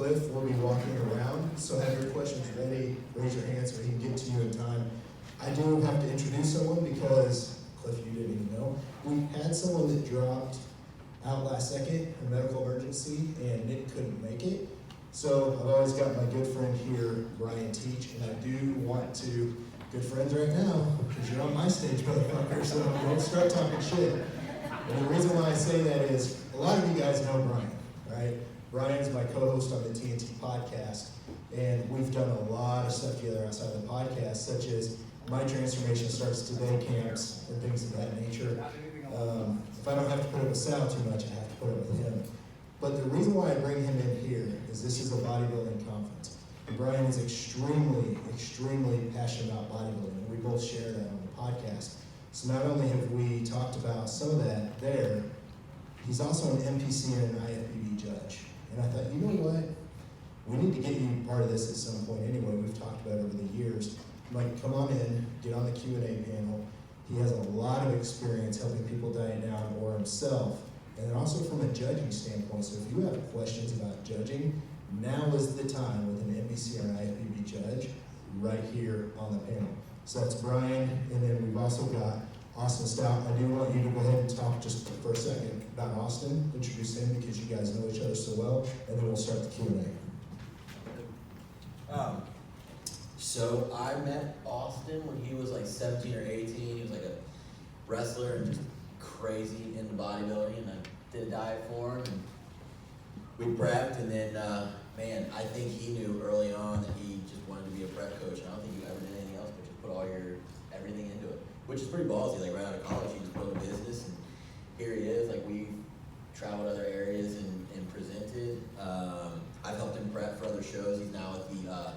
Cliff will be walking around, so have your questions ready, raise your hand so he can get to you in time. I do have to introduce someone because, Cliff, you didn't even know, we had someone that dropped out last second, a medical emergency, and Nick couldn't make it. So I've always got my good friend here, Brian Teach, and I do want to, good friends right now, because you're on my stage, motherfucker, so don't start talking shit. And the reason why I say that is, a lot of you guys know Brian, right? Brian's my co-host on the TNT podcast, and we've done a lot of stuff together outside of the podcast, such as My Transformation Starts Today camps and things of that nature. If I don't have to put up with Sal too much, I have to put up with him. But the reason why I bring him in here is this is a bodybuilding conference. And Brian is extremely, extremely passionate about bodybuilding, and we both share that on the podcast. So not only have we talked about some of that there, he's also an MPC and an IFBB judge. And I thought, you know what? We need to get you part of this at some point anyway. We've talked about it over the years. Mike, come on in, get on the Q&A panel. He has a lot of experience helping people diet down or himself. And then also from a judging standpoint, so if you have questions about judging, now is the time with an MBC or an IFBB judge right here on the panel. So that's Brian, and then we've also got Austin Stout. I do want you to go ahead and talk just for a second about Austin, introduce him because you guys know each other so well, and then we'll start the Q&A. So I met Austin when he was like 17 or 18. He was like a wrestler and just crazy into bodybuilding, and I did a diet for him, and we prepped, and then, man, I think he knew early on that he just wanted to be a prep coach, and I don't think you ever did anything else but just put all everything into it, which is pretty ballsy. Like right out of college, he just built a business, and here he is. Like we've traveled other areas and presented. I've helped him prep for other shows. He's now at the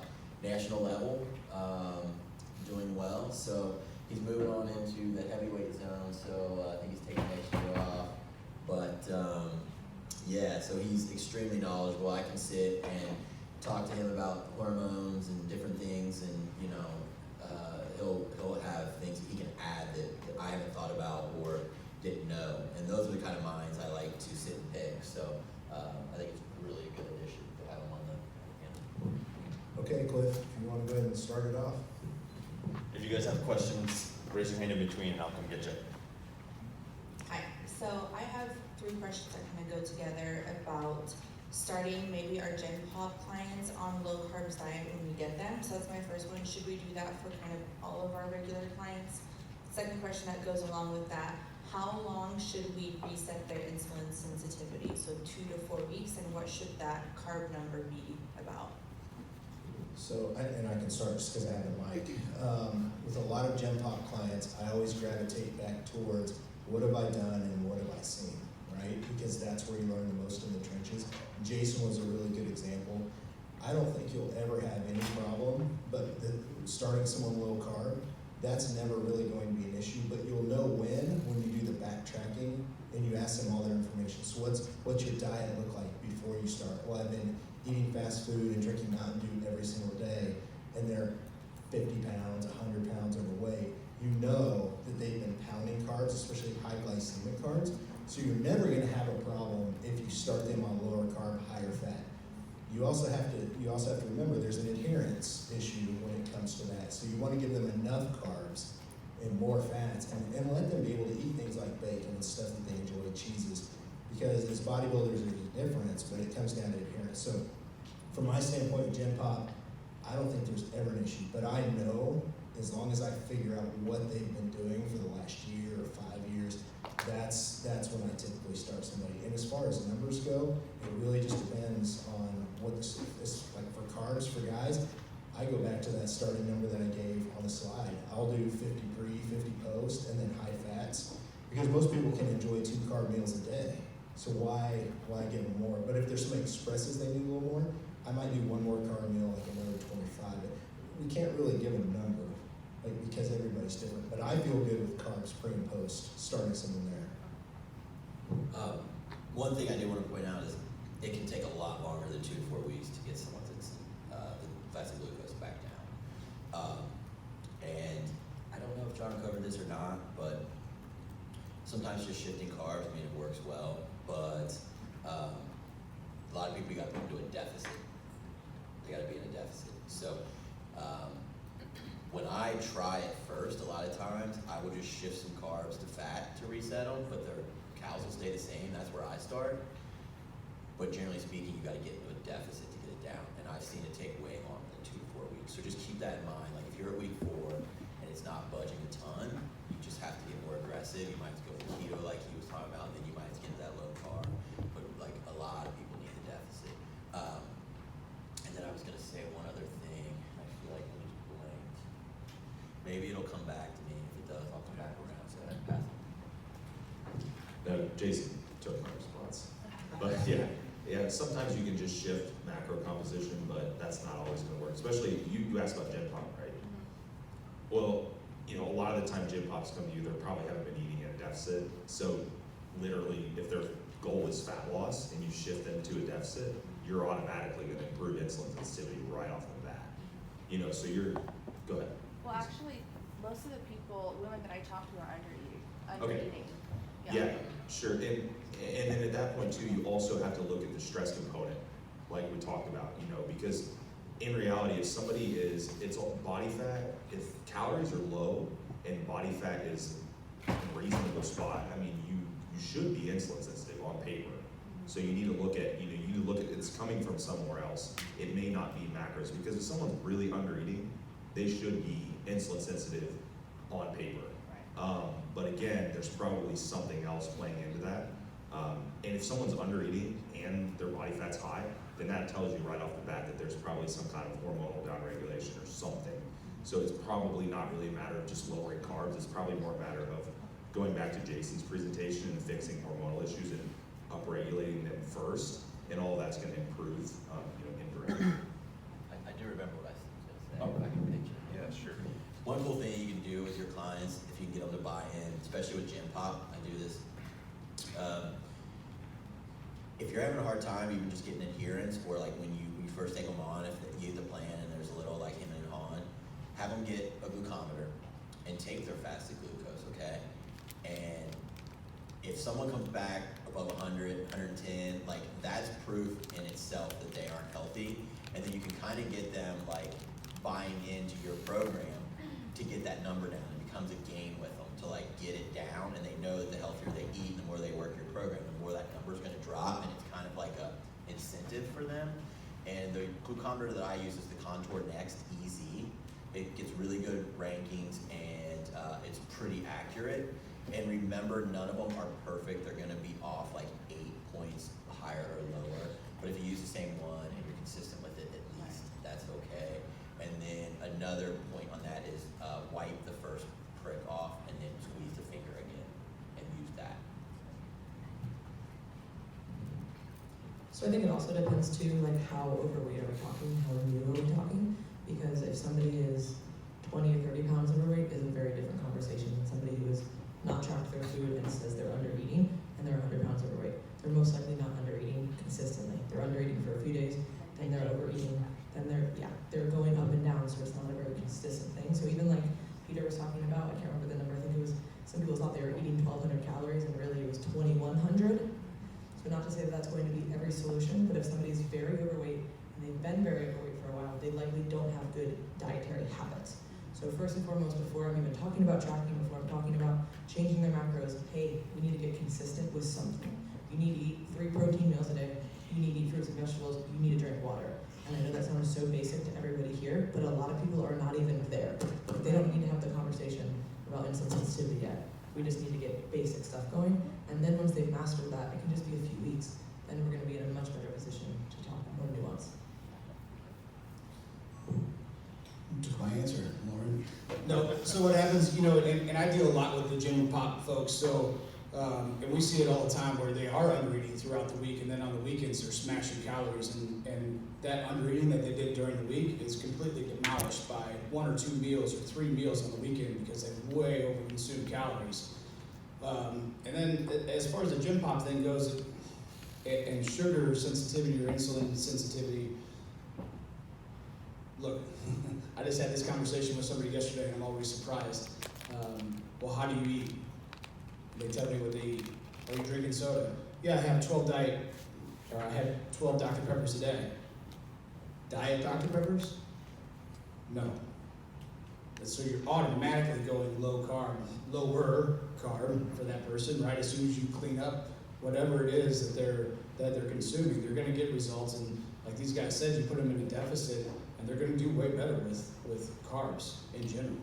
national level, doing well. So he's moving on into the heavyweight zone. So I think he's taking next year off. But yeah, so he's extremely knowledgeable. I can sit and talk to him about hormones and different things, and you know, he'll have things that he can add that I haven't thought about or didn't know. And those are the kind of minds I like to sit and pick. So I think it's really a good addition to have him on the panel. Okay, Cliff, if you want to go ahead and start it off. If you guys have questions, raise your hand in between and I'll come get you. Hi, so I have 3 questions that kind of go together about starting maybe our Gen Pop clients on low carbs diet when we get them. So that's my first one. Should we do that for kind of all of our regular clients? Second question that goes along with that, how long should we reset their insulin sensitivity? So 2 to 4 weeks, and what should that carb number be about? So, and I can start just because I have a mic. With a lot of Gen Pop clients, I always gravitate back towards what have I done and what have I seen, right? Because that's where you learn the most in the trenches. Jason was a really good example. I don't think you'll ever have any problem, but starting someone low carb, that's never really going to be an issue, but you'll know when you do the backtracking and you ask them all their information. So what's your diet look like before you start? Well, I've been eating fast food and drinking Mountain Dew every single day, and they're 50 pounds, 100 pounds overweight. You know that they've been pounding carbs, especially high glycemic carbs, so you're never gonna have a problem if you start them on lower carb, higher fat. You also have to remember there's an adherence issue when it comes to that. So you want to give them enough carbs and more fats, and let them be able to eat things like bacon and stuff that they enjoy, cheeses, because as bodybuilders there's a difference, but it comes down to adherence. So from my standpoint with Gen Pop, I don't think there's ever an issue, but I know as long as I figure out what they've been doing for the last year or 5 years, that's when I typically start somebody. And as far as numbers go, it really just depends on what this is like for carbs for guys. I go back to that starting number that I gave on the slide. I'll do 50 pre, 50 post, and then high fats, because most people can enjoy 2 carb meals a day. So why give them more? But if there's some expresses they need a little more, I might do 1 more carb meal, like another 25. But we can't really give a number, like because everybody's different. But I feel good with carbs pre and post, starting someone there. One thing I do want to point out is it can take a lot longer than 2 to 4 weeks to get someone's fasted glucose back down. And I don't know if John covered this or not, but sometimes just shifting carbs, I mean, it works well, but a lot of people got put into a deficit I try it first, a lot of times, I will just shift some carbs to fat to reset them, but their calories will stay the same, that's where I start. But generally speaking, you gotta get into a deficit to get it down, and I've seen it take way longer than 2 to 4 weeks. So just keep that in mind, like if you're at week 4 and it's not budging a ton, you just have to get more aggressive. You might have to go with keto like he was talking about, and then you might have to get into that low carb. But like a lot of people need a deficit. And then I was gonna say one other thing, I feel like I just blanked. Maybe it'll come back to me, if it does, I'll come back around, so I pass it. No, Jason took my response. But yeah, sometimes you can just shift macro composition, but that's not always gonna work. Especially, you asked about gym pop, right? Well, you know, a lot of the time gym pops come to you, they probably haven't been eating at a deficit. So literally, if their goal is fat loss and you shift them to a deficit, you're automatically gonna improve insulin sensitivity right off the bat. You know, so go ahead. Well, actually, most of the women that I talk to are under Okay. eating. Yeah, sure. And then at that point too, you also have to look at the stress component, like we talked about, you know, because in reality, if somebody it's all body fat, if calories are low and body fat is in a reasonable spot, I mean, you should be insulin sensitive on paper. So you need to look at, it's coming from somewhere else. It may not be macros, because if someone's really under eating, they should be insulin sensitive on paper. But again, there's probably something else playing into that. And if someone's under eating and their body fat's high, then that tells you right off the bat that there's probably some kind of hormonal downregulation or something. So it's probably not really a matter of just lowering carbs. It's probably more a matter of going back to Jason's presentation and fixing hormonal issues and upregulating them first, and all that's going to improve, indirectly. I do remember what I was gonna say. I can picture it. Yeah, sure. One cool thing you can do with your clients, if you can get them to buy in, especially with gym pop, I do this. If you're having a hard time even just getting adherence, or like when you first take them on, if you get the plan and there's a little like him and Han, have them get a glucometer and take their fasted glucose, okay? And if someone comes back above 100, 110, like that's proof in itself that they aren't healthy. And then you can kind of get them like buying into your program to get that number down. It becomes a game with them to like get it down, and they know that the healthier they eat, the more they work your program, the more that number is going to drop, and it's kind of like a incentive for them. And the glucometer that I use is the Contour Next EZ. It gets really good rankings, and it's pretty accurate. And remember, none of them are perfect. They're going to be off like 8 points higher or lower. But if you use the same one and you're consistent with it, at least that's okay. And then another point on that is wipe the first prick off and then squeeze the finger again and use that. So I think it also depends too, like how overweight are we talking, how new are we talking? Because if somebody is 20 or 30 pounds overweight is a very different conversation than somebody who is not tracked their food and says they're under eating and they're 100 pounds overweight. They're most likely not under eating consistently. They're under eating for a few days, then they're overeating, then they're going up and down, so it's not a very consistent thing. So even like Peter was talking about, I can't remember the number, I think it was, some people thought they were eating 1,200 calories and really it was 2,100. So not to say that that's going to be every solution, but if somebody's very overweight and they've been very overweight for a while, they likely don't have good dietary habits. So first and foremost, before I'm even talking about tracking, before I'm talking about changing their macros, hey, we need to get consistent with something. You need to eat 3 protein meals a day, you need to eat fruits and vegetables, you need to drink water. And I know that sounds so basic to everybody here, but a lot of people are not even there. They don't need to have the conversation about insulin sensitivity yet. We just need to get basic stuff going. And then once they've mastered that, it can just be a few weeks, then we're gonna be in a much better position to talk more nuance. Took my answer, Laurin. No, so what happens, and I deal a lot with the gym and pop folks, so, and we see it all the time where they are under eating throughout the week, and then on the weekends they're smashing calories, and that under eating that they did during the week is completely demolished by 1 or 2 meals or 3 meals on the weekend because they've way over consumed calories. And then as far as the gym pop thing goes, and sugar sensitivity or insulin sensitivity, look, I just had this conversation with somebody yesterday and I'm always surprised. Well, how do you eat? They tell me what they eat. Are you drinking soda? Yeah, I have 12 I have 12 Dr. Peppers a day. Diet Dr. Peppers? No. So you're automatically going lower carb for that person, right? As soon as you clean up whatever it is that they're consuming, they're gonna get results. And like these guys said, you put them in a deficit and they're gonna do way better with carbs in general.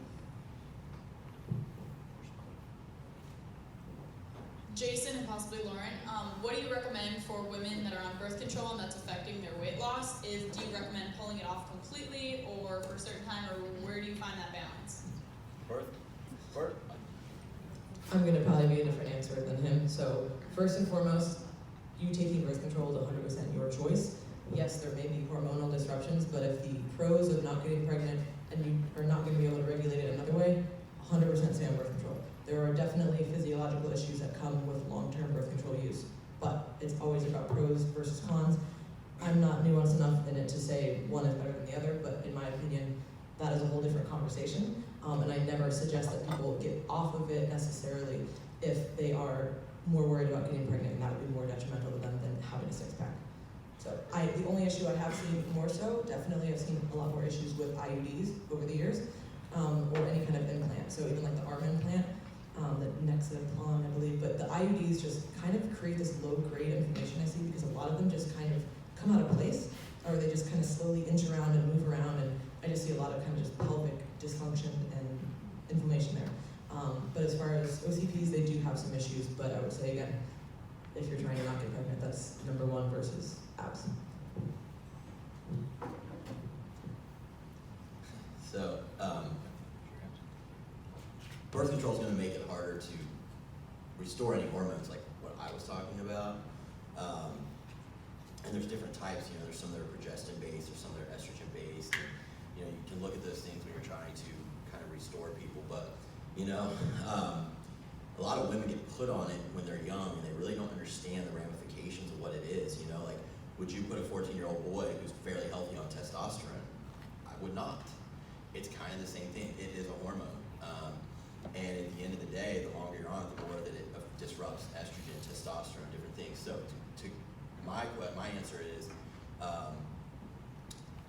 Jason and possibly Laurin, what do you recommend for women that are on birth control and that's affecting their weight loss? Do you recommend pulling it off completely or for a certain time, or where do you find that balance? Birth? I'm gonna probably be a different answer than him. So first and foremost, you taking birth control is 100% your choice. Yes, there may be hormonal disruptions, but if the pros of not getting pregnant and you are not gonna be able to regulate it another way, 100% stay on birth control. There are definitely physiological issues that come with long-term birth control use, but it's always about pros versus cons. I'm not nuanced enough in it to say one is better than the other, but in my opinion, that is a whole different conversation. And I never suggest that people get off of it necessarily if they are more worried about getting pregnant, and that would be more detrimental to them than having a six-pack. So the only issue I have seen more so, definitely I've seen a lot more issues with IUDs over the years, or any kind of implant. So even like the arm implant, the Nexaplon, I believe, but the IUDs just kind of create this low-grade inflammation I see, because a lot of them just kind of come out of place, or they just kind of slowly inch around and move around, and I just see a lot of kind of just pelvic dysfunction and inflammation there. But as far as OCPs, they do have some issues, but I would say again, if you're trying to not get pregnant, that's number one versus abs. So, birth control is going to make it harder to restore any hormones, like what I was talking about. And there's different types. You know, there's some that are progestin-based, there's some that are estrogen-based. And, you know, you can look at those things when you're trying to kind of restore people. But, you know, a lot of women get put on it when they're young, and they really don't understand the ramifications of what it is. You know, like, would you put a 14-year-old boy who's fairly healthy on testosterone? I would not. It's kind of the same thing. It is a hormone. And at the end of the day, the longer you're on it, the more that it disrupts estrogen, testosterone, different things. So my answer is,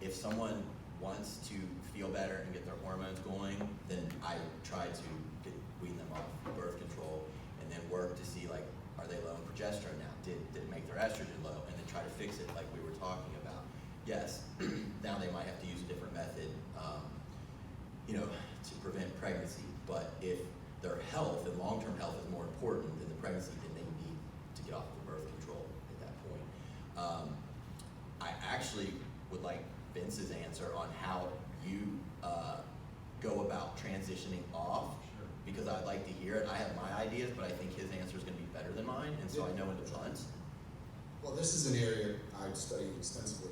if someone wants to feel better and get their hormones going, then I try to wean them off birth control and then work to see, like, are they low in progesterone now? Did it make their estrogen low? And then try to fix it like we were talking about. Yes, now they might have to use a different method, you know, to prevent pregnancy. But if their health and long-term health is more important than the pregnancy, then they need to get off the birth control at that point. I actually would like Vince's answer on how you go about transitioning off, because I'd like to hear it. I have my ideas, but I think his answer is going to be better than mine, and so I know in advance. Well, this is an area I've studied extensively.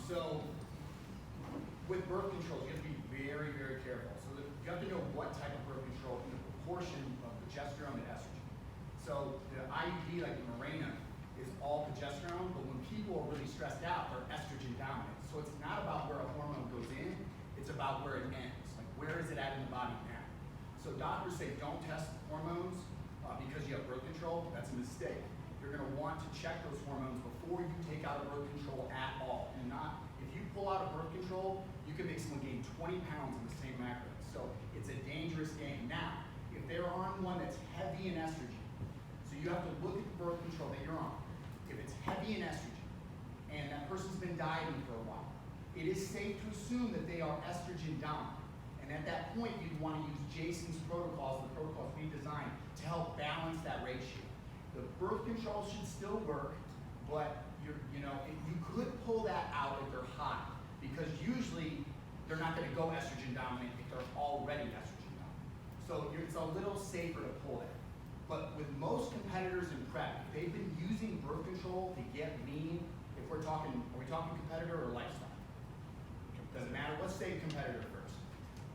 So with birth control, you have to be very, very careful. So you have to know what type of birth control and the proportion of progesterone and estrogen. So the IUD, like the Mirena, is all progesterone, but when people are really stressed out, they're estrogen dominant. So it's not about where a hormone goes in, it's about where it ends. Like, where is it at in the body now? So doctors say don't test hormones because you have birth control. That's a mistake. You're gonna want to check those hormones before you take out a birth control at all. And not, if you pull out a birth control, you can make someone gain 20 pounds in the same macros. So it's a dangerous game. Now, if they're on one that's heavy in estrogen, so you have to look at the birth control that you're on. If it's heavy in estrogen, and that person's been dieting for a while, it is safe to assume that they are estrogen dominant. And at that point, you'd want to use Jason's protocols, the protocols we designed, to help balance that ratio. The birth control should still work, but you could pull that out if they're high, because usually they're not going to go estrogen dominant if they're already estrogen dominant. So it's a little safer to pull that. But with most competitors in prep, they've been using birth control to get lean. If we're talking, are we talking competitor or lifestyle? Doesn't matter. Let's say competitor first.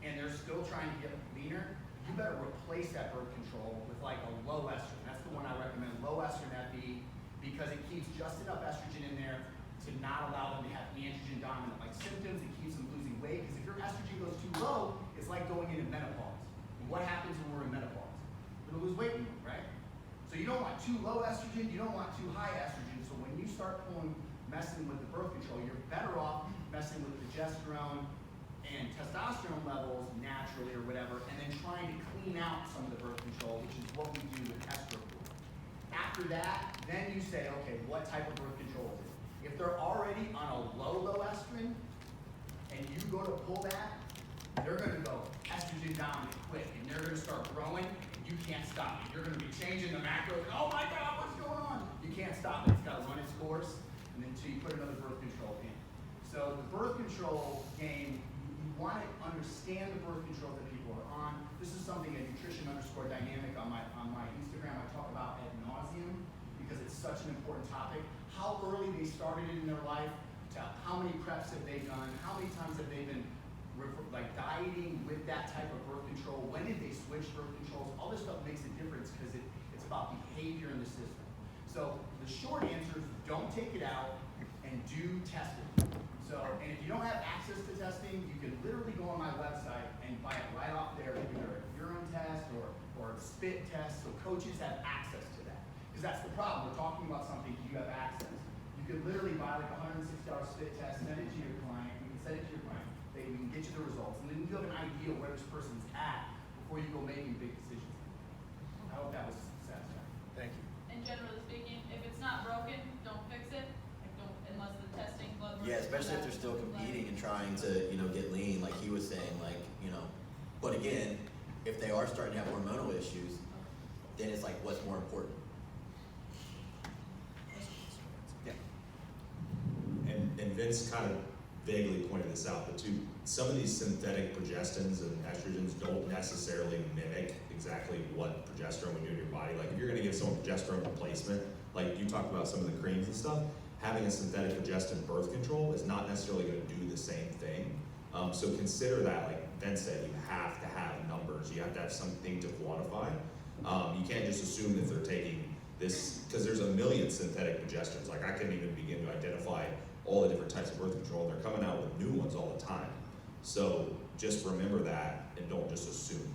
And they're still trying to get leaner. You better replace that birth control with like a low estrogen. That's the one I recommend, low estrogen FB, because it keeps just enough estrogen in there to not allow them to have androgen dominant like symptoms. It keeps them losing weight, because if your estrogen goes too low, it's like going into menopause. And what happens when we're in menopause? We're gonna lose weight, right? So you don't want too low estrogen, you don't want too high estrogen. So when you start messing with the birth control, you're better off messing with progesterone, and testosterone levels naturally or whatever, and then trying to clean out some of the birth control, which is what we do with estrogen. After that, then you say, okay, what type of birth control is it? If they're already on a low estrogen, and you go to pull that, they're gonna go estrogen dominant quick, and they're gonna start growing, and you can't stop it. You're gonna be changing the macro, oh my God, what's going on? You can't stop it, it's gotta run its course, and then until you put another birth control in. So the birth control game, you wanna understand the birth control that people are on. This is something at nutrition_dynamic on my Instagram I talk about ad nauseum, because it's such an important topic. How early they started it in their life, to how many preps have they done, how many times have they been like dieting with that type of birth control, when did they switch birth controls, all this stuff makes a difference because it's about behavior in the system. So the short answer is don't take it out and do testing. So, and if you don't have access to testing, you can literally go on my website and buy it right off there, either a urine test or a spit test, so coaches have access to that. Because that's the problem, we're talking about something you have access. You can literally buy like a $160 spit test, send it to your client, you can send it to your client, we can get you the results, and then you have an idea where this person's at before you go making big decisions. I hope that was satisfactory. Thank you. And generally speaking, if it's not broken, don't fix it. Like don't, unless the testing blood work. Yeah, especially if they're still competing and trying to, get lean, like he was saying, but again, if they are starting to have hormonal issues, then it's like, what's more important? Yeah. And Vince kind of vaguely pointed this out, but too, some of these synthetic progestins and estrogens don't necessarily mimic exactly what progesterone would do in your body. Like if you're gonna give someone progesterone replacement, like you talked about some of the creams and stuff, having a synthetic progestin birth control is not necessarily gonna do the same thing. So consider that, like Vince said, you have to have numbers, you have to have something to quantify. You can't just assume that they're taking this, because there's a million synthetic progestins. Like I couldn't even begin to identify all the different types of birth control, and they're coming out with new ones all the time. So just remember that and don't just assume.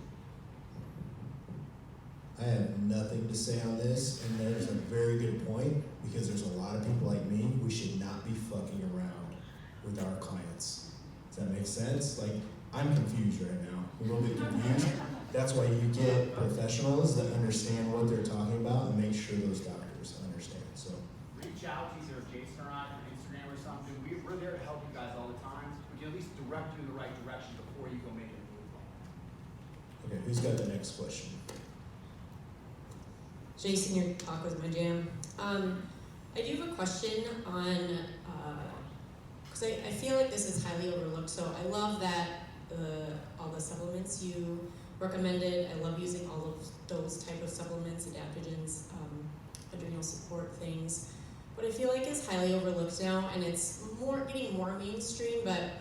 I have nothing to say on this, and there's a very good point, because there's a lot of people like me, we should not be fucking around with our clients. Does that make sense? Like, I'm confused right now, a little bit confused. That's why you get professionals that understand what they're talking about and make sure those doctors understand, so. Reach out to either Jason or I on Instagram or something. We're there to help you guys all the time. We can at least direct you in the right direction before you go make a move like that. Okay, who's got the next question? Jason, your talk was my jam. I do have a question on, because I feel like this is highly overlooked, so I love that all the supplements you recommended. I love using all of those type of supplements, adaptogens, adrenal support things. What I feel like is highly overlooked now, and it's getting more mainstream, but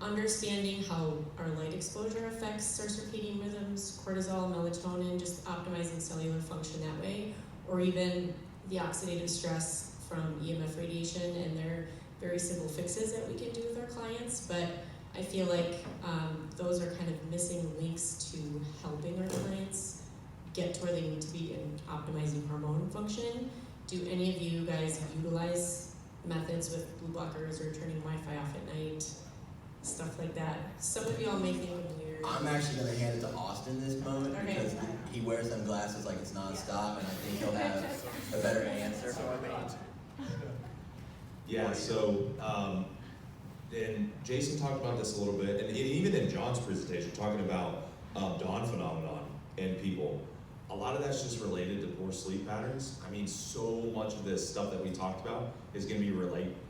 understanding how our light exposure affects our circadian rhythms, cortisol, melatonin, just optimizing cellular function that way, or even the oxidative stress from EMF radiation, and there are very simple fixes that we can do with our clients, but I feel like those are kind of missing links to helping our clients get to where they need to be in optimizing hormone function. Do any of you guys utilize methods with blue blockers or turning Wi-Fi off at night, stuff like that? Some of y'all may think I'm weird. I'm actually gonna hand it to Austin this moment Okay. because he wears them glasses like it's nonstop, and I think he'll have a better answer. Yeah, so, and Jason talked about this a little bit, and even in John's presentation, talking about dawn phenomenon in people. A lot of that's just related to poor sleep patterns. I mean, so much of this stuff that we talked about is gonna be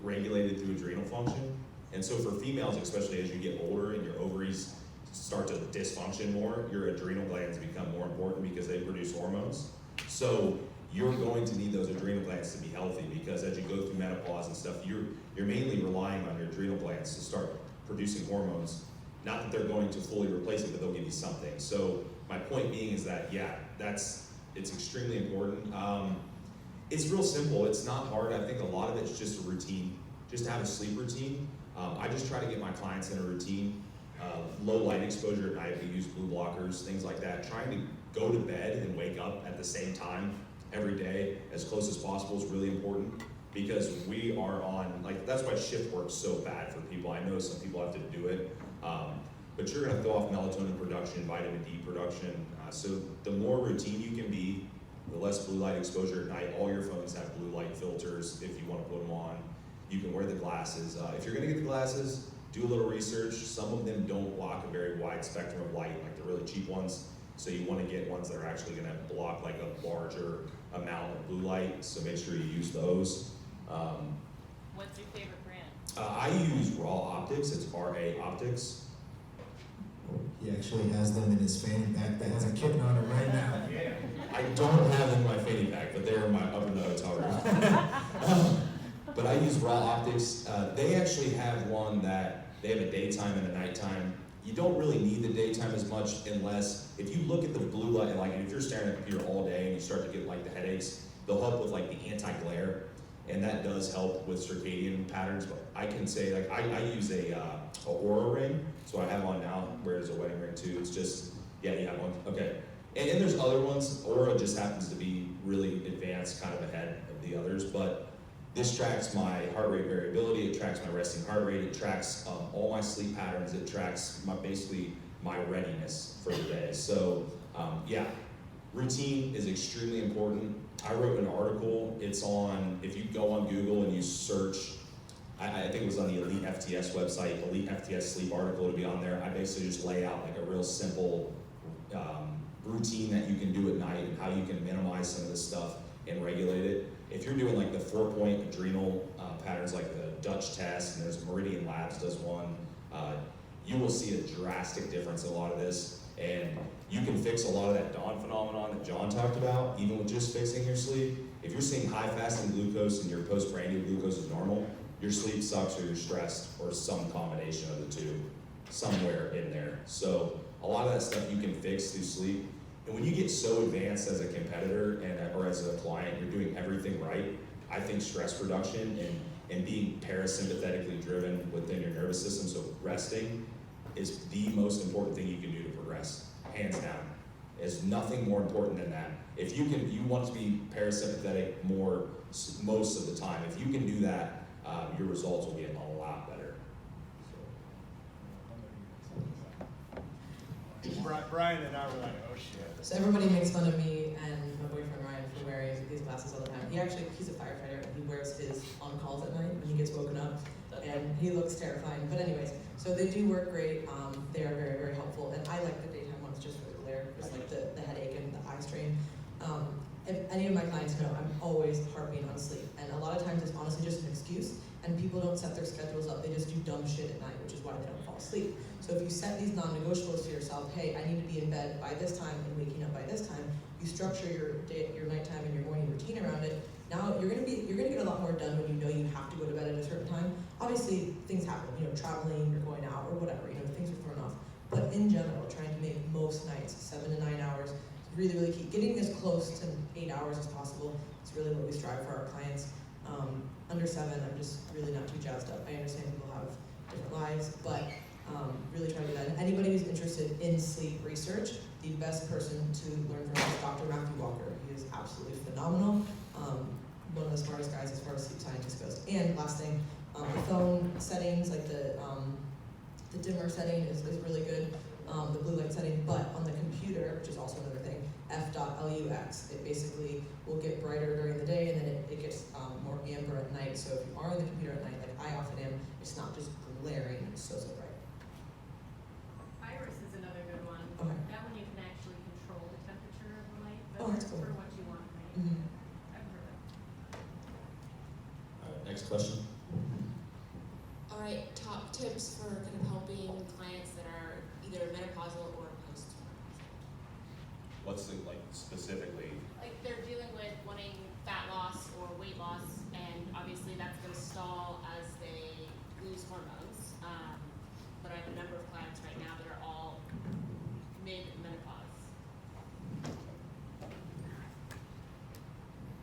regulated through adrenal function. And so for females, especially as you get older and your ovaries start to dysfunction more, your adrenal glands become more important because they produce hormones. So you're going to need those adrenal glands to be healthy, because as you go through menopause and stuff, you're mainly relying on your adrenal glands to start producing hormones. Not that they're going to fully replace it, but they'll give you something. So my point being is that, yeah, it's extremely important. It's real simple, it's not hard. I think a lot of it's just a routine, just to have a sleep routine. I just try to get my clients in a routine. Low light exposure at night, we use blue blockers, things like that. Trying to go to bed and wake up at the same time every day, as close as possible, is really important. because we are on, like, that's why shift work's so bad for people. I know some people have to do it, but you're gonna throw off melatonin production, vitamin D production. So the more routine you can be, the less blue light exposure at night. All your phones have blue light filters if you wanna put them on. You can wear the glasses. If you're gonna get the glasses, do a little research. Some of them don't block a very wide spectrum of light, like the really cheap ones. So you wanna get ones that are actually gonna block like a larger amount of blue light, so make sure you use those. What's your favorite brand? I use Raw Optics, it's RA Optics. He actually has them in his fanny pack that has a kitten on it right now. Yeah. I don't have them in my fanny pack, but they're up in the hotel room. But I use Raw Optics. They actually have one that they have a daytime and a nighttime. You don't really need the daytime as much unless, if you look at the blue light, like if you're staring at the computer all day and you start to get like the headaches, they'll help with like the anti-glare, and that does help with circadian patterns. But I can say, like, I use a Oura ring, so I have on now, where it's a wedding ring too. It's just, yeah, you have one, okay. And there's other ones. Oura just happens to be really advanced, kind of ahead of the others, but this tracks my heart rate variability, it tracks my resting heart rate, it tracks all my sleep patterns, it tracks basically my readiness for the day. So yeah, routine is extremely important. I wrote an article, it's on, if you go on Google and you search, I think it was on the Elite FTS website, Elite FTS sleep article to be on there. I basically just lay out like a real simple routine that you can do at night and how you can minimize some of this stuff and regulate it. If you're doing like the 4-point adrenal patterns, like the Dutch test, and there's Meridian Labs does one, you will see a drastic difference in a lot of this. And you can fix a lot of that dawn phenomenon that John talked about, even with just fixing your sleep. If you're seeing high fasting glucose and your postprandial glucose is normal, your sleep sucks or you're stressed, or some combination of the two, somewhere in there. So a lot of that stuff you can fix through sleep. And when you get so advanced as a competitor or as a client, you're doing everything right, I think stress reduction and being parasympathetically driven within your nervous system, so resting, is the most important thing you can do to progress, hands down. There's nothing more important than that. If you want to be parasympathetic most of the time, if you can do that, your results will get a lot better. Brian and I were like, oh shit. So everybody makes fun of me and my boyfriend Ryan for wearing these glasses all the time. He's a firefighter and he wears his on calls at night when he gets woken up, and he looks terrifying. But anyways, so they do work great. They are very, very helpful, and I like the daytime ones just for the glare, just like the headache and the eye strain. If any of my clients know, I'm always harping on sleep, and a lot of times it's honestly just an excuse, and people don't set their schedules up. They just do dumb shit at night, which is why they don't fall asleep. So if you set these non-negotiables to yourself, hey, I need to be in bed by this time and waking up by this time, you structure your day, your nighttime and your morning routine around it. Now you're gonna get a lot more done when you know you have to go to bed at a certain time. Obviously things happen, traveling, you're going out or whatever, things are thrown off. But in general, trying to make most nights 7 to 9 hours is really, really key. Getting as close to 8 hours as possible is really what we strive for our clients. Under 7, I'm just really not too jazzed up. I understand people have different lives, but really try to do that. And anybody who's interested in sleep research, the best person to learn from is Dr. Matthew Walker. He is absolutely phenomenal. One of the smartest guys as far as sleep scientist goes. And last thing, the phone settings, like the dimmer setting is really good, the blue light setting, but on the computer, which is also another thing, f.lux, it basically will get brighter during the day and then it gets more amber at night. So if you are on the computer at night, like I often am, it's not just glaring so bright. Iris is another good one. Okay. That one you can actually control the temperature of the light Oh, that's cool. for what you want, right? Mm-hmm. I've heard of. All right, next question. All right, top tips for kind of helping clients that are either menopausal or post-menopausal. What's the, like, specifically? Like they're dealing with wanting fat loss or weight loss, and obviously that's going to stall as they lose hormones. But I have a number of clients right now that are all mid-menopause.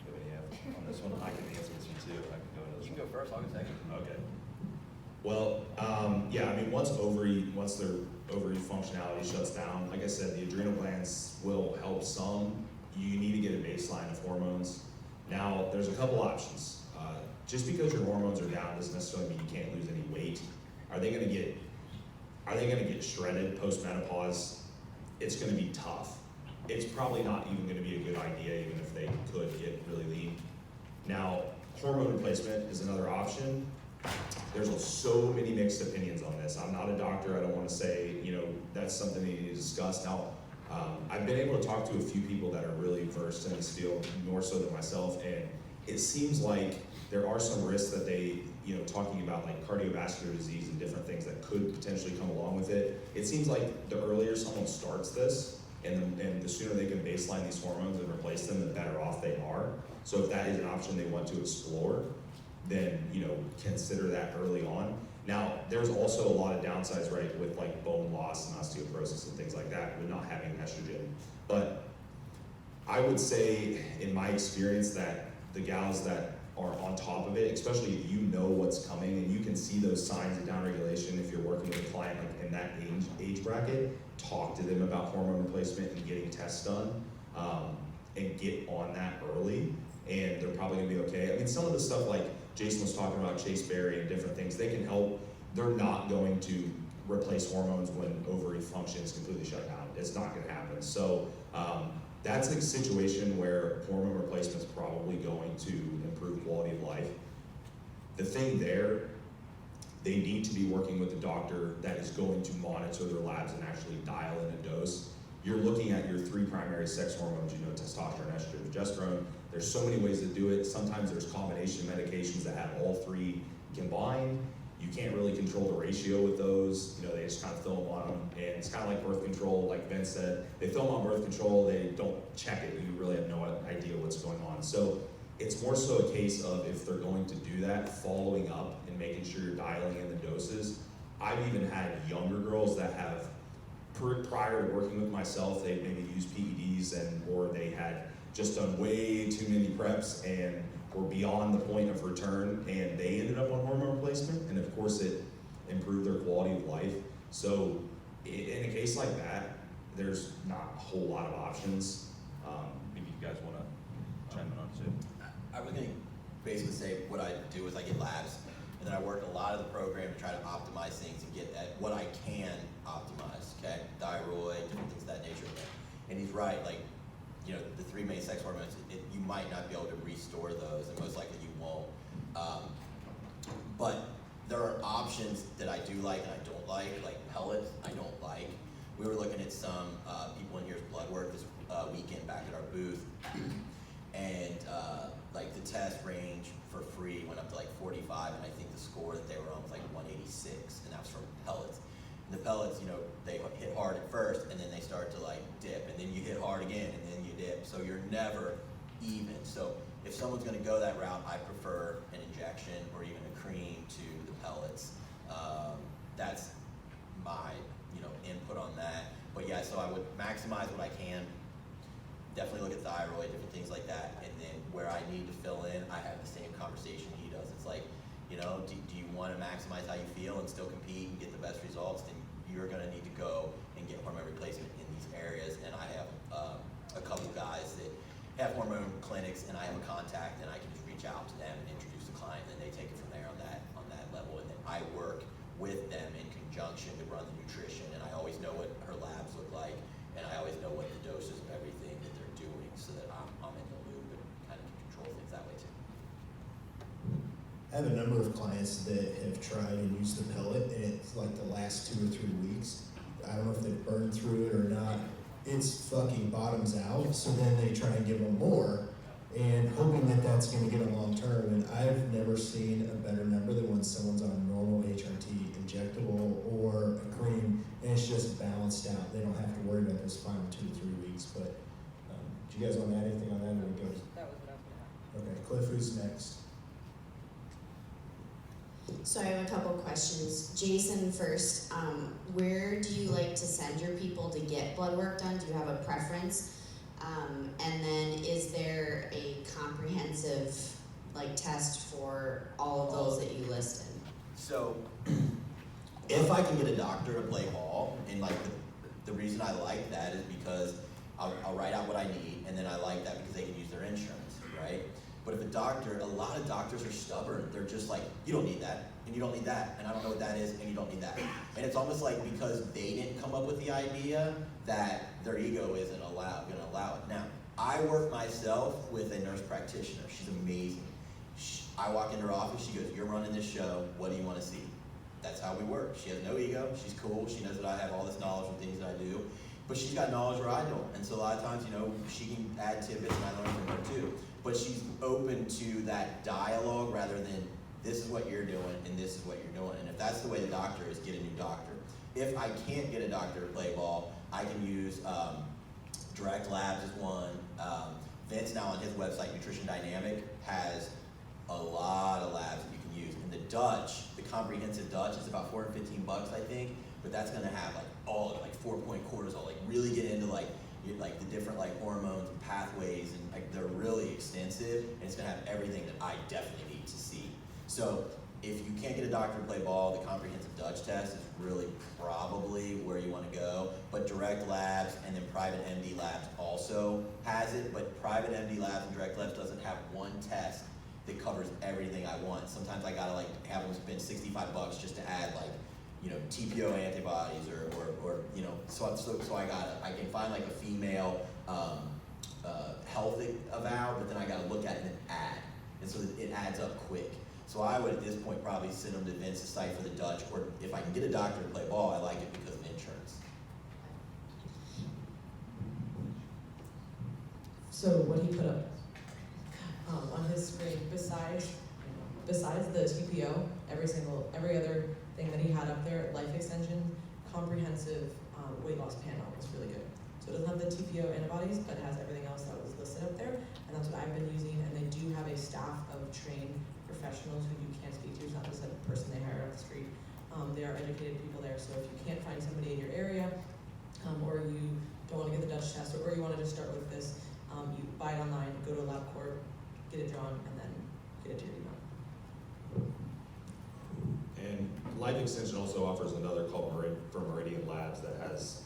Do we have on this one? I can answer this one too. I can go to this You one. can go first, I'll go second. Okay. Well, yeah, I mean, once their ovary functionality shuts down, like I said, the adrenal glands will help some. You need to get a baseline of hormones. Now, there's a couple options. just because your hormones are down doesn't necessarily mean you can't lose any weight. Are they gonna get shredded post-menopause? It's gonna be tough. It's probably not even gonna be a good idea, even if they could get really lean. Now, hormone replacement is another option. There's so many mixed opinions on this. I'm not a doctor, I don't wanna say, that's something that you need to discuss. Now, I've been able to talk to a few people that are really versed in this field, more so than myself, and it seems like there are some risks that they, talking about like cardiovascular disease and different things that could potentially come along with it. It seems like the earlier someone starts this, and the sooner they can baseline these hormones and replace them, the better off they are. So if that is an option they want to explore, then, consider that early on. Now, there's also a lot of downsides, right, with like bone loss and osteoporosis and things like that with not having estrogen. But I would say, in my experience, that the gals that are on top of it, especially if you know what's coming and you can see those signs of downregulation if you're working with a client like in that age bracket, talk to them about hormone replacement and getting tests done, and get on that early, and they're probably gonna be okay. I mean, some of the stuff like Jason was talking about, Chase Berry and different things, they can help. They're not going to replace hormones when ovary function is completely shut down. It's not gonna happen. So that's a situation where hormone replacement is probably going to improve quality of life. The thing there, they need to be working with a doctor that is going to monitor their labs and actually dial in a dose. You're looking at your 3 primary sex hormones, testosterone, estrogen, progesterone. There's so many ways to do it. Sometimes there's combination medications that have all 3 combined. You can't really control the ratio with those. They just kind of throw them on them. And it's kind of like birth control, like Ben said. They throw them on birth control, they don't check it. You really have no idea what's going on. So it's more so a case of, if they're going to do that, following up and making sure you're dialing in the doses. I've even had younger girls that have, prior to working with myself, they maybe used PEDs or they had just done way too many preps and were beyond the point of return, and they ended up on hormone replacement, and of course it improved their quality of life. So in a case like that, there's not a whole lot of options. Maybe you guys want to chime in on it too. I was gonna basically say what I do is I get labs, and then I work a lot of the program to try to optimize things and get at what I can optimize, okay? Thyroid, different things of that nature. And he's right, like, the 3 main sex hormones, you might not be able to restore those, and most likely you won't. But there are options that I do like and I don't like pellets, I don't like. We were looking at some people in here's blood work this weekend back at our booth, and like the test range for free went up to like 45, and I think the score that they were on was like 186, and that was from pellets. And the pellets, they hit hard at first, and then they start to like dip, and then you hit hard again, and then you dip. So you're never even. So if someone's gonna go that route, I prefer an injection or even a cream to the pellets. That's my, input on that. But yeah, so I would maximize what I can. Definitely look at thyroid, different things like that. And then where I need to fill in, I have the same conversation he does. It's like, do you want to maximize how you feel and still compete and get the best results? Then you're going to need to go and get hormone replacement in these areas. And I have a couple guys that have hormone clinics, and I have a contact, and I can just reach out to them and introduce the client, and they take it from there on that level. And then I work with them in conjunction to run the nutrition, and I always know what her labs look like, and I always know what the doses of everything that they're doing, so that I'm in the loop and kind of can control things that way too. I have a number of clients that have tried and used the pellet, and it's like the last 2 or 3 weeks. I don't know if they've burned through it or not. It's fucking bottoms out, so then they try and give them more, and hoping that that's gonna get them long term. And I've never seen a better number than when someone's on normal HRT injectable or a cream, and it's just balanced out. They don't have to worry about those final 2 to 3 weeks. But do you guys want to add anything on that? Or we go? That was what I was gonna have. Okay, Cliff, who's next? So I have a couple questions. Jason first, where do you like to send your people to get blood work done? Do you have a preference? And then is there a comprehensive test for all of those that you listed? So if I can get a doctor to play ball, and the reason I like that is because I'll write out what I need, and then I like that because they can use their insurance, right? But if a lot of doctors are stubborn. They're just like, you don't need that, and you don't need that, and I don't know what that is, and you don't need that. And it's almost like because they didn't come up with the idea that their ego isn't gonna allow it. Now, I work myself with a nurse practitioner. She's amazing. I walk into her office, she goes, you're running this show, what do you wanna see? That's how we work. She has no ego, she's cool, she knows that I have all this knowledge and things that I do, but she's got knowledge where I don't. And so a lot of times, she can add tidbits and I learn from her too. But she's open to that dialogue rather than this is what you're doing and this is what you're doing. And if that's the way the doctor is, get a new doctor. If I can't get a doctor to play ball, I can use Direct Labs is one. Vince now on his website, Nutrition Dynamic, has a lot of labs that you can use. And the Dutch, the comprehensive Dutch, is about $415, I think, but that's gonna have like all of it, like 4-point cortisol, like really get into like the different like hormones and pathways, and like they're really extensive, and it's gonna have everything that I definitely need to see. So if you can't get a doctor to play ball, the comprehensive Dutch test is really probably where you wanna go. But Direct Labs and then Private MD Labs also has it, but Private MD Labs and Direct Labs doesn't have one test that covers everything I want. Sometimes I gotta like have them spend $65 just to add like, TPO antibodies or so I can find like a female health eval, but then I gotta look at it and add. And so it adds up quick. So I would at this point probably send them to Vince's site for the Dutch, or if I can get a doctor to play ball, I like it because of insurance. So what he put up on his screen, besides the TPO, every other thing that he had up there, life extension, comprehensive weight loss panel was really good. So it doesn't have the TPO antibodies, but it has everything else that was listed up there, and that's what I've been using. And they do have a staff of trained professionals who you can't speak to. It's not just a person they hire off the street. They are educated people there. So if you can't find somebody in your area, or you don't want to get the Dutch test, or you want to just start with this, you buy it online, go to LabCorp, get it drawn, and then get it to your email. And Life Extension also offers another called Meridian Labs that has,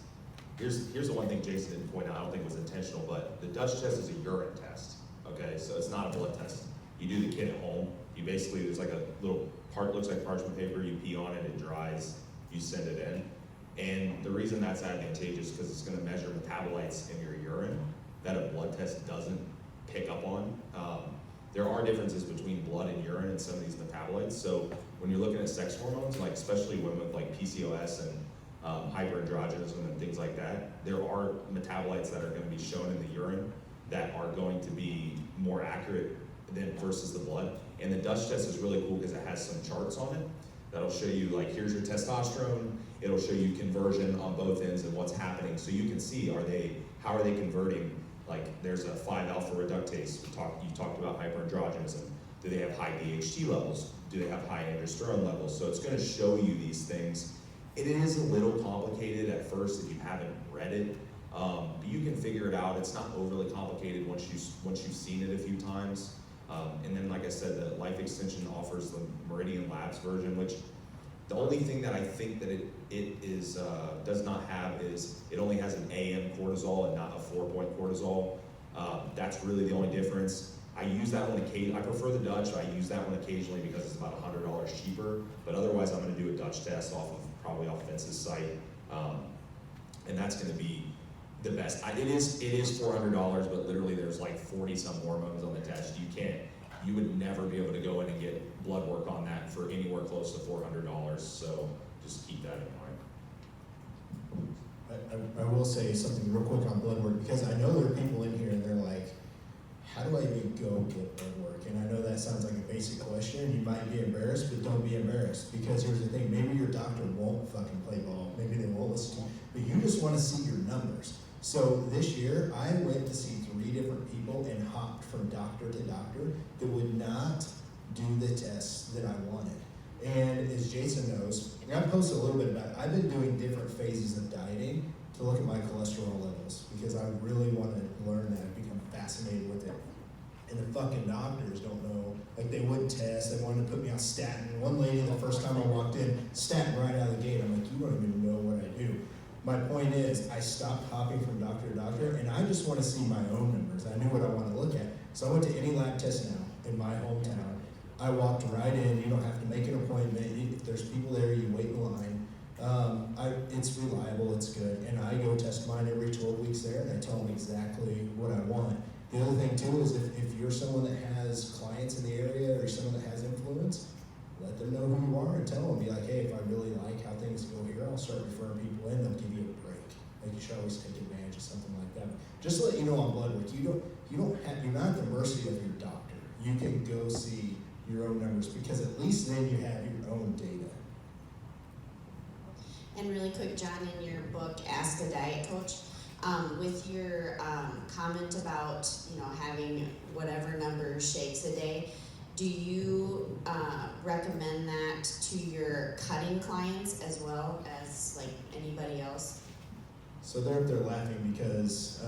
here's the one thing Jason didn't point out, I don't think it was intentional, but the Dutch test is a urine test, okay? So it's not a blood test. You do the kit at home. You basically, there's like a little part, looks like parchment paper, you pee on it, it dries, you send it in. And the reason that's advantageous is because it's gonna measure metabolites in your urine that a blood test doesn't pick up on. There are differences between blood and urine and some of these metabolites. So when you're looking at sex hormones, like especially women with like PCOS and hyperandrogenism and things like that, there are metabolites that are going to be shown in the urine that are going to be more accurate than versus the blood. And the Dutch test is really cool because it has some charts on it that'll show you like, here's your testosterone. It'll show you conversion on both ends and what's happening. So you can see, how are they converting? Like there's a 5-alpha reductase. You talked about hyperandrogenism. Do they have high DHT levels? Do they have high androsterone levels? So it's going to show you these things. It is a little complicated at first if you haven't read it, but you can figure it out. It's not overly complicated once you've seen it a few times. And then, like I said, the Life Extension offers the Meridian Labs version, which the only thing that I think that it does not have is it only has an AM cortisol and not a 4-point cortisol. That's really the only difference. I use that one occasionally. I prefer the Dutch. I use that one occasionally because it's about $100 cheaper. But otherwise, I'm going to do a Dutch test probably off Vince's site, and that's going to be the best. It is $400, but literally there's like 40-some hormones on the test. You would never be able to go in and get blood work on that for anywhere close to $400. So just keep that in mind. I will say something real quick on blood work, because I know there are people in here and they're like, how do I even go get blood work? And I know that sounds like a basic question. You might be embarrassed, but don't be embarrassed, because here's the thing, maybe your doctor won't fucking play ball, maybe they won't listen to you, but you just want to see your numbers. So this year, I went to see 3 different people and hopped from doctor to doctor that would not do the tests that I wanted. And as Jason knows, and I posted a little bit about it, I've been doing different phases of dieting to look at my cholesterol levels, because I really want to learn that, become fascinated with it. And the fucking doctors don't know, like they wouldn't test, they wanted to put me on statin. One lady, the first time I walked in, statin right out of the gate. I'm like, you don't even know what I do. My point is, I stopped hopping from doctor to doctor, and I just want to see my own numbers. I knew what I want to look at. So I went to any lab test now. in my hometown. I walked right in, you don't have to make an appointment, if there's people there, you wait in line. It's reliable, it's good, and I go test mine every 12 weeks there, and I tell them exactly what I want. The other thing too is if you're someone that has clients in the area or someone that has influence, let them know who you are and tell them, be like, hey, if I really like how things go here, I'll start referring people in, they'll give you a break. Like you should always take advantage of something like that. Just to let you know on blood work, you're not at the mercy of your doctor. You can go see your own numbers because at least then you have your own data. And really quick, John, in your book, Ask a Diet Coach, with your comment about, having whatever number of shakes a day, do you recommend that to your cutting clients as well as like anybody else? So they're up there laughing because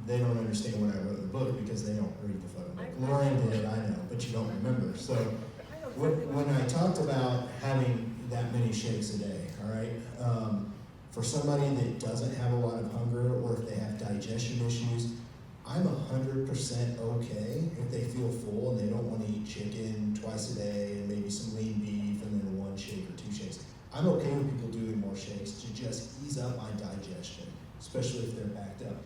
they don't understand what I wrote in the book because they don't read the fucking book. Laurin did, I know, but you don't remember. So when I talked about having that many shakes a day, all right, for somebody that doesn't have a lot of hunger or if they have digestion issues, I'm 100% okay if they feel full and they don't want to eat chicken twice a day and maybe some lean beef and then 1 shake or 2 shakes. I'm okay with people doing more shakes to just ease up my digestion, especially if they're backed up.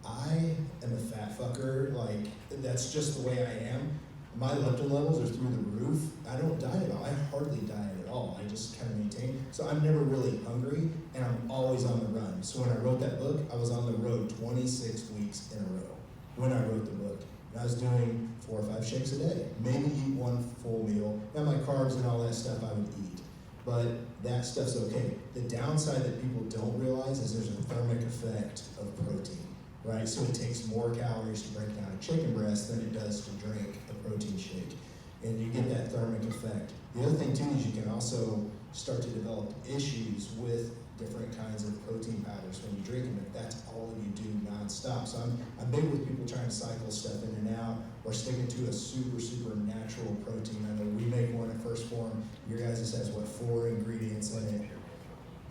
I am a fat fucker, like that's just the way I am. My leptin levels are through the roof. I don't diet at all. I hardly diet at all. I just kind of maintain. So I'm never really hungry and I'm always on the run. So when I wrote that book, I was on the road 26 weeks in a row when I wrote the book. And I was doing 4 or 5 shakes a day, maybe eat 1 full meal. Now my carbs and all that stuff I would eat, but that stuff's okay. The downside that people don't realize is there's a thermic effect of protein, right? So it takes more calories to break down a chicken breast than it does to drink a protein shake. And you get that thermic effect. The other thing too is you can also start to develop issues with different kinds of protein powders when you drink them if that's all you do nonstop. So I'm big with people trying to cycle stuff in and out or sticking to a super natural protein. I know we make one at First Form. Your guys' has 4 ingredients in it.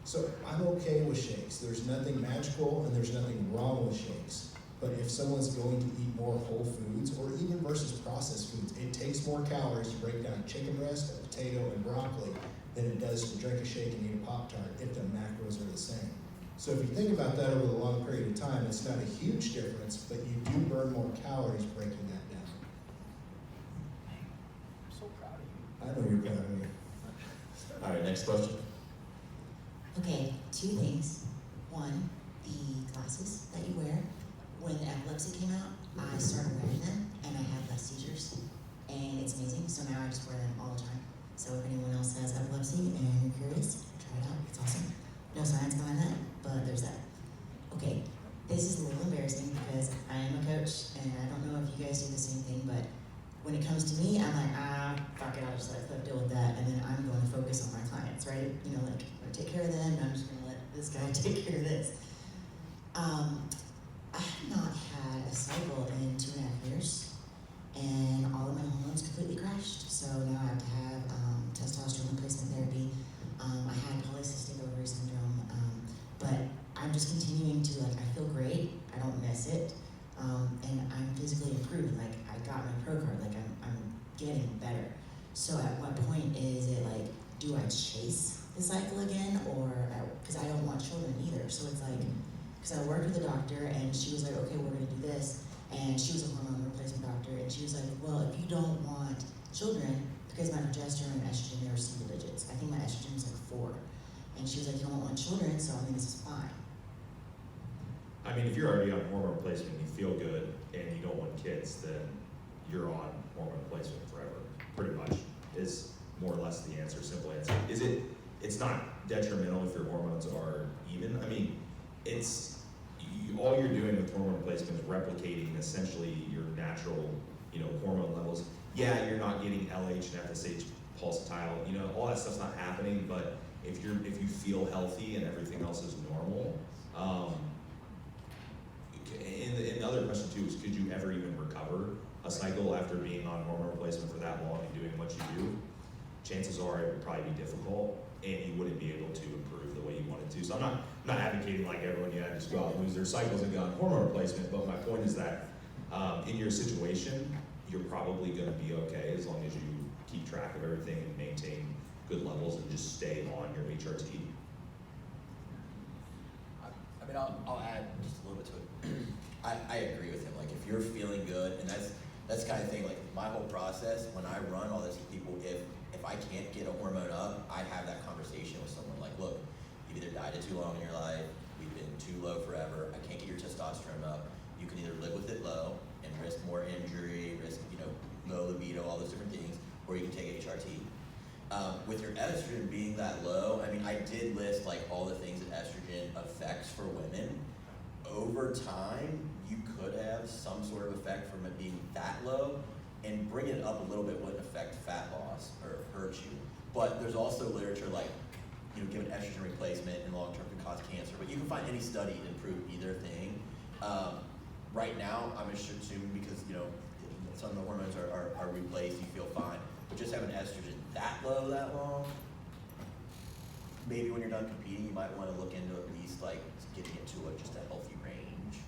So I'm okay with shakes. There's nothing magical and there's nothing wrong with shakes. But if someone's going to eat more whole foods or even versus processed foods, it takes more calories to break down chicken breast, a potato, and broccoli than it does to drink a shake and eat a Pop-Tart if the macros are the same. So if you think about that over the long period of time, it's not a huge difference, but you do burn more calories breaking that down. I'm so proud of you. I know you're proud of me. All right, next question. Okay, 2 things. One, the glasses that you wear. When epilepsy came out, I started wearing them and I had less seizures. And it's amazing, so now I just wear them all the time. So if anyone else has epilepsy and you're curious, try it out, it's awesome. No science behind that, but there's that. Okay, this is a little embarrassing because I am a coach and I don't know if you guys do the same thing, but when it comes to me, I'm like, fuck it, I'll just let them deal with that, and then I'm going to focus on my clients, right? I'm going to take care of them, and I'm just going to let this guy take care of this. I have not had a cycle in 2.5 years, and all of my hormones completely crashed, so now I have to have testosterone replacement therapy. I had polycystic ovary syndrome, but I'm just continuing to, I feel great, I don't miss it, and I'm physically improved, I got my pro card, I'm getting better. So at what point is it do I chase the cycle again, or, because I don't want children either, so it's because I worked with a doctor and she was like, okay, we're gonna do this, and she was a hormone replacement doctor, and she was like, well, if you don't want children, because my progesterone and estrogen, they were single digits, I think my estrogen was 4, and she was like, you don't want children, so this is fine. I mean, if you're already on hormone replacement, you feel good, and you don't want kids, then you're on hormone replacement forever, pretty much, is more or less the answer, simple answer. It's not detrimental if your hormones are even. I mean, all you're doing with hormone replacement is replicating essentially your natural, hormone levels. Yeah, you're not getting LH and FSH pulsatile, all that stuff's not happening, but if you feel healthy and everything else is normal, and the other question too is, could you ever even recover a cycle after being on hormone replacement for that long and doing what you do? Chances are it would probably be difficult, and you wouldn't be able to improve the way you wanted to. So I'm not advocating like everyone, just go out and lose their cycles and go on hormone replacement, but my point is that in your situation, you're probably gonna be okay as long as you keep track of everything and maintain good levels and just stay on your HRT. I mean, I'll add just a little bit to it. I agree with him. Like, if you're feeling good, and that's the kind of thing. Like, my whole process when I run all this with people, if I can't get a hormone up, I have that conversation with someone. Like, look, you've either dieted too long in your life, we've been too low forever. I can't get your testosterone up. You can either live with it low and risk more injury, risk low libido, all those different things, or you can take HRT. With your estrogen being that low, I mean, I did list like all the things that estrogen affects for women. Over time, you could have some sort of effect from it being that low, and bringing it up a little bit wouldn't affect fat loss or hurt you. But there's also literature like, given estrogen replacement in the long term can cause cancer, but you can find any study to prove either thing. Right now, I'm assuming because, some of the hormones are replaced, you feel fine. But just having estrogen that low, that long, maybe when you're done competing, you might want to look into at least like getting it to just a healthy range.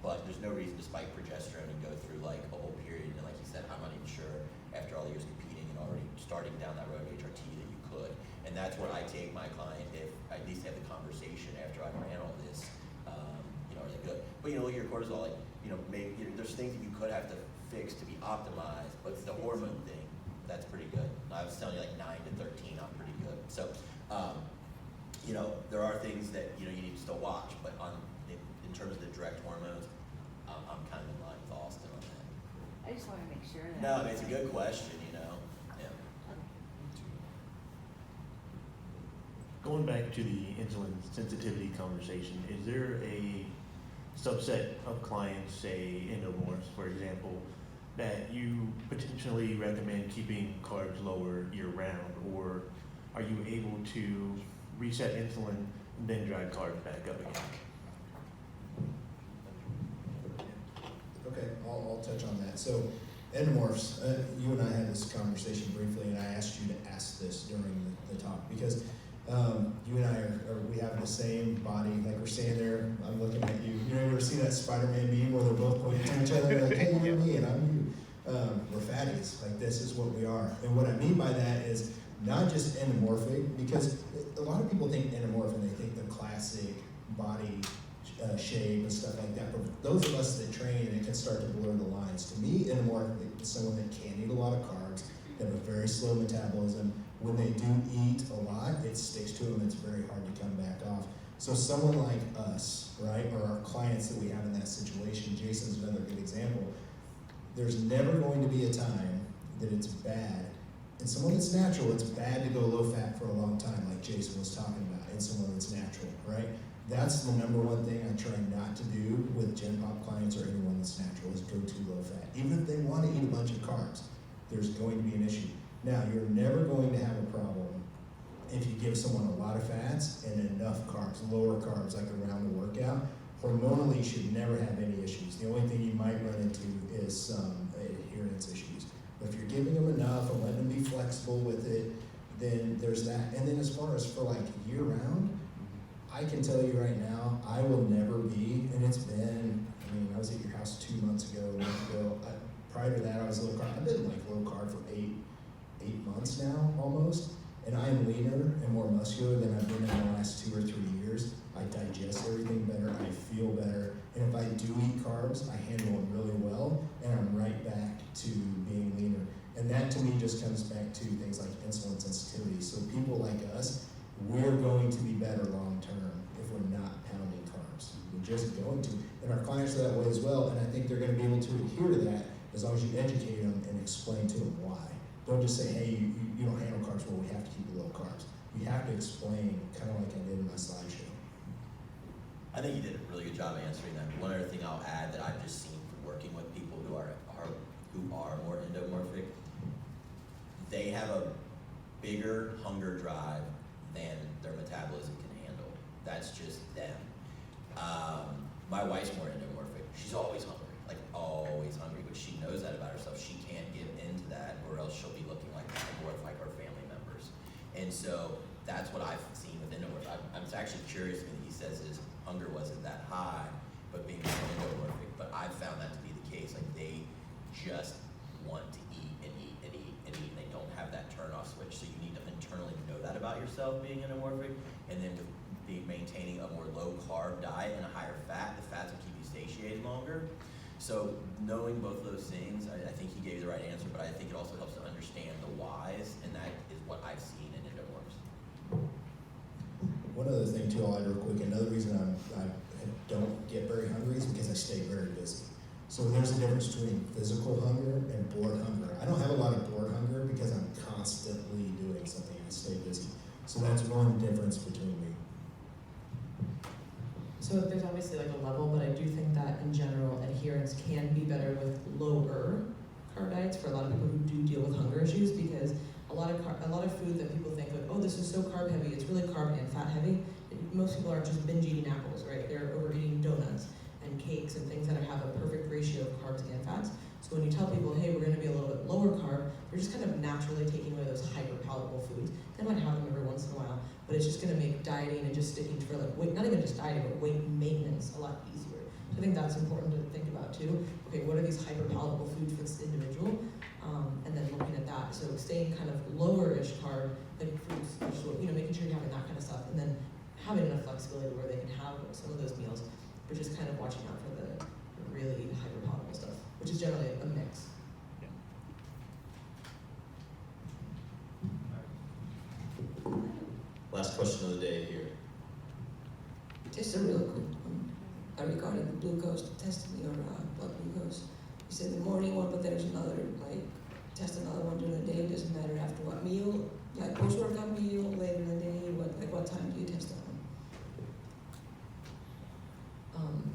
But there's no reason to spike progesterone and go through like a whole period. And like you said, I'm not even sure after all the years competing and already starting down that road of HRT that you could. And that's where I take my client if I at least have the conversation after I ran all this. Are they good? But look at your cortisol. Like maybe there's things that you could have to fix to be optimized, but the hormone thing, that's pretty good. I was telling you like 9 to 13, I'm pretty good. So, there are things that you need to still watch, but in terms of the direct hormones, I'm kind of in line with Austin on that. I just want to make sure that. No, it's a good question. Yeah. Going back to the insulin sensitivity conversation, is there a subset of clients, say endomorphs, for example, that you potentially recommend keeping carbs lower year-round, or are you able to reset insulin and then drive carbs back up again? Okay, I'll touch on that. So endomorphs, you and I had this conversation briefly, and I asked you to ask this during the talk because you and I we have the same body, like we're standing there, I'm looking at you. You ever seen that Spider-Man meme where they're both pointing to each other like, hey, you're me and I'm you. We're fatties, like this is what we are. And what I mean by that is not just endomorphic, because a lot of people think endomorph and they think the classic body shape and stuff like that. But those of us that train, it can start to blur the lines. To me, endomorphic is someone that can't eat a lot of carbs, they have a very slow metabolism. When they do eat a lot, it sticks to them, it's very hard to come back off. So someone like us, right, or our clients that we have in that situation, Jason's another good example, there's never going to be a time that it's bad. In someone that's natural, it's bad to go low fat for a long time, like Jason was talking about, in someone that's natural, right? That's the number one thing I try not to do with Gen Pop clients or anyone that's natural is go too low fat. Even if they want to eat a bunch of carbs, there's going to be an issue. Now, you're never going to have a problem if you give someone a lot of fats and enough carbs, lower carbs, like around the workout. Hormonally, you should never have any issues. The only thing you might run into is some adherence issues. But if you're giving them enough and letting them be flexible with it, then there's that. And then as far as for like year round, I can tell you right now, I will never be, and it's been, I was at your house 2 months ago, a month ago. Prior to that, I was low carb. I've been like low carb for eight months now, almost. And I am leaner and more muscular than I've been in the last 2 or 3 years. I digest everything better, I feel better. And if I do eat carbs, I handle them really well, and I'm right back to being leaner. And that to me just comes back to things like insulin sensitivity. So people like us, we're going to be better long term if we're not pounding carbs. We're just going to. And our clients are that way as well, and I think they're going to be able to adhere to that as long as you educate them and explain to them why. Don't just say, hey, you don't handle carbs, well, we have to keep it low carbs. You have to explain, kind of like I did in my slideshow. I think you did a really good job answering that. One other thing I'll add that I've just seen from working with people who are more endomorphic, they have a bigger hunger drive than their metabolism can handle. That's just them. My wife's more endomorphic. She's always hungry, like always hungry, but she knows that about herself. She can't give into that, or else she'll be looking like more like her family members. And so that's what I've seen with endomorphic. I'm actually curious when he says his hunger wasn't that high, but being more endomorphic. But I've found that to be the case. Like they just want to eat and eat and eat and eat, and they don't have that turn off switch. So you need to internally know that about yourself being anamorphic, and then with maintaining a more low carb diet and a higher fat, the fats will keep you satiated longer. So knowing both of those things, I think he gave you the right answer, but I think it also helps to understand the whys, and that is what I've seen in endomorphs. One other thing too, I'll add real quick, another reason I don't get very hungry is because I stay very busy. So there's a difference between physical hunger and bored hunger. I don't have a lot of bored hunger because I'm constantly doing something, I stay busy. So that's one difference between me. So there's obviously like a level, but I do think that in general, adherence can be better with lower carb diets for a lot of people who do deal with hunger issues, because a lot of food that people think like, oh, this is so carb heavy, it's really carb and fat heavy. Most people are just binge eating apples, right? They're overeating donuts and cakes and things that have a perfect ratio of carbs and fats. So when you tell people, hey, we're gonna be a little bit lower carb, they're just kind of naturally taking away those hyper palatable foods. They might have them every once in a while, but it's just gonna make dieting and just sticking to like weight, not even just dieting, but weight maintenance a lot easier. So I think that's important to think about too. Okay, what are these hyper palatable foods for this individual? And then looking at that. So staying kind of lower-ish carb, like fruits, vegetables, making sure you're having that kind of stuff, and then having enough flexibility where they can have some of those meals, but just kind of watching out for the really hyper palatable stuff, which is generally a mix. Last question of the day here. Just a real quick one. Regarding the glucose, testing your blood glucose. You said the morning one, but there's another, like, test another one during the day. It doesn't matter after what meal, like post-workout meal, later in the day, what time do you test that one?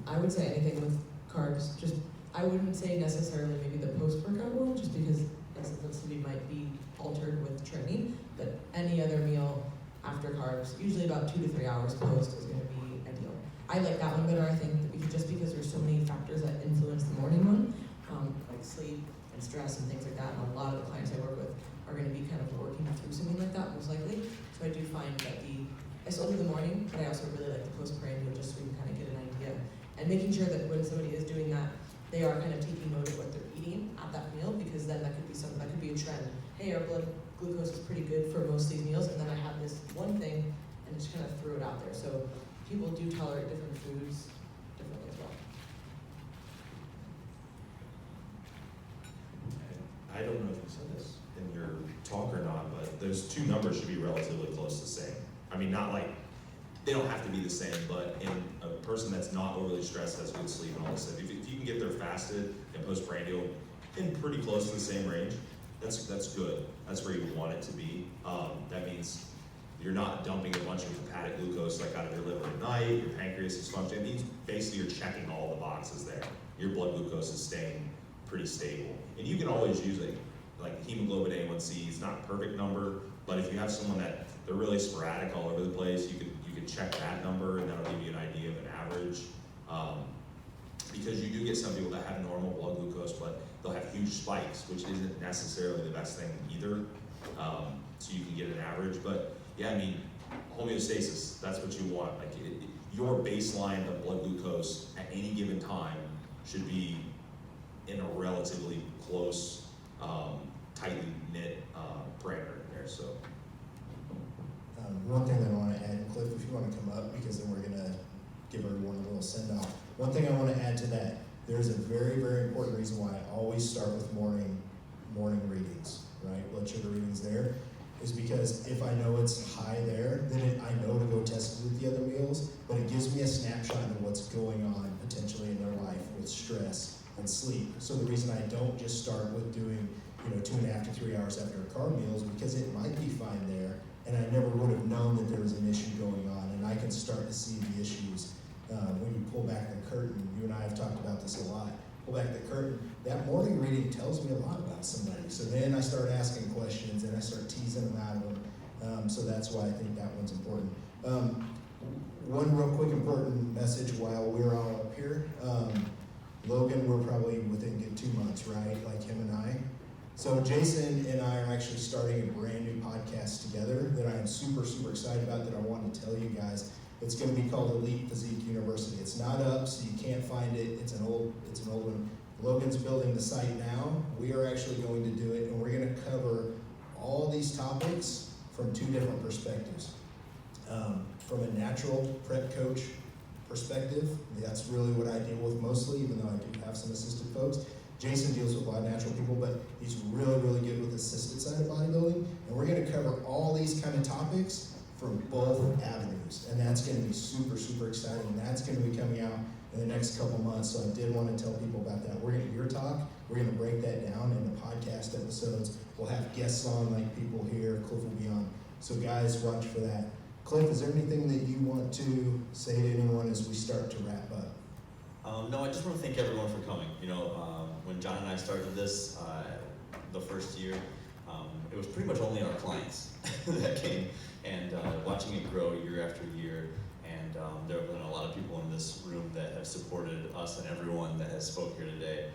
I would say anything with carbs, I wouldn't say necessarily maybe the post-workout one, just because sensitivity might be altered with training, but any other meal after carbs, usually about 2 to 3 hours post is gonna be ideal. I like that one better, I think, just because there's so many factors that influence the morning one, like sleep and stress and things like that, and a lot of the clients I work with are gonna be kind of working through something like that, most likely. So I do find that I still do the morning, but I also really like the post-prandial, just so we can kind of get an idea. And making sure that when somebody is doing that, they are kind of taking note of what they're eating at that meal, because then that could be a trend. Hey, our blood glucose is pretty good for most of these meals, and then I have this one thing, and just kind of threw it out there. So people do tolerate different foods differently as well. I don't know if you said this in your talk or not, but those two numbers should be relatively close to the same. I mean, not like, they don't have to be the same, but in a person that's not overly stressed, has good sleep and all this stuff, if you can get there fasted and postprandial in pretty close to the same range, that's good. That's where you want it to be. That means you're not dumping a bunch of hepatic glucose like out of your liver at night, your pancreas is functioning. It means basically you're checking all the boxes there. Your blood glucose is staying pretty stable. And you can always use like hemoglobin A1C. It's not a perfect number, but if you have someone that they're really sporadic all over the place, you could check that number, and that'll give you an idea of an average. Because you do get some people that have normal blood glucose, but they'll have huge spikes, which isn't necessarily the best thing either. So you can get an average, but yeah, I mean, homeostasis, that's what you want. Like your baseline of blood glucose at any given time should be in a relatively close, tightly knit parameter there. So. One thing that I want to add, Cliff, if you want to come up, because then we're going to give everyone a little send-off. One thing I want to add to that, there's a very, very important reason why I always start with morning readings, right? Blood sugar readings there, is because if I know it's high there, then I know to go test it with the other meals, but it gives me a snapshot of what's going on potentially in their life with stress and sleep. So the reason I don't just start with doing 2.5 to 3 hours after a carb meal is because it might be fine there, and I never would have known that there was an issue going on, and I can start to see the issues when you pull back the curtain. You and I have talked about this a lot. Pull back the curtain. That morning reading tells me a lot about somebody. So then I start asking questions, and I start teasing them out of them. So that's why I think that one's important. One real quick important message while we're all up here. Logan, we're probably within 2 months, right? Like him and I. So Jason and I are actually starting a brand new podcast together that I am super, super excited about, that I want to tell you guys. It's going to be called Elite Physique University. It's not up, so you can't find it. It's an old one. Logan's building the site now. We are actually going to do it, and we're gonna cover all these topics from two different perspectives. From a natural prep coach perspective, that's really what I deal with mostly, even though I do have some assisted folks. Jason deals with a lot of natural people, but he's really, really good with the assisted side of bodybuilding. And we're gonna cover all these kind of topics from both avenues. And that's gonna be super, super exciting. And that's gonna be coming out in the next couple months. So I did wanna tell people about that. We're gonna talk, we're gonna break that down in the podcast episodes. We'll have guests on, like people here, Cliff will be on. So guys, watch for that. Cliff, is there anything that you want to say to anyone as we start to wrap up? No, I just want to thank everyone for coming. You know, when John and I started this the first year, it was pretty much only our clients that came, and watching it grow year after year. And there have been a lot of people in this room that have supported us and everyone that has spoke here today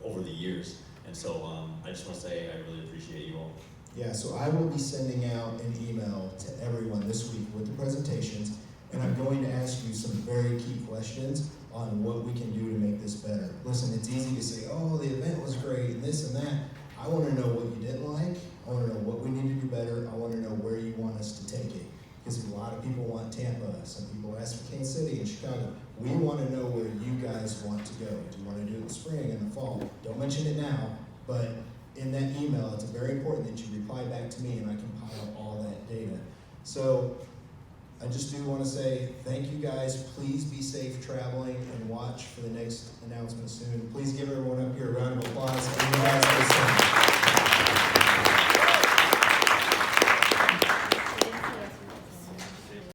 over the years. And so I just want to say I really appreciate you all. Yeah, so I will be sending out an email to everyone this week with the presentations, and I'm going to ask you some very key questions on what we can do to make this better. Listen, it's easy to say, oh, the event was great, and this and that. I want to know what you didn't like. I want to know what we need to do better. I want to know where you want us to take it. Because a lot of people want Tampa. Some people ask for Kansas City and Chicago. We want to know where you guys want to go. Do you want to do it in the spring and the fall? Don't mention it now, but in that email, it's very important that you reply back to me and I compile all that data. So I just do want to say thank you guys. Please be safe traveling and watch for the next announcement soon. Please give everyone up here a round of applause. And you guys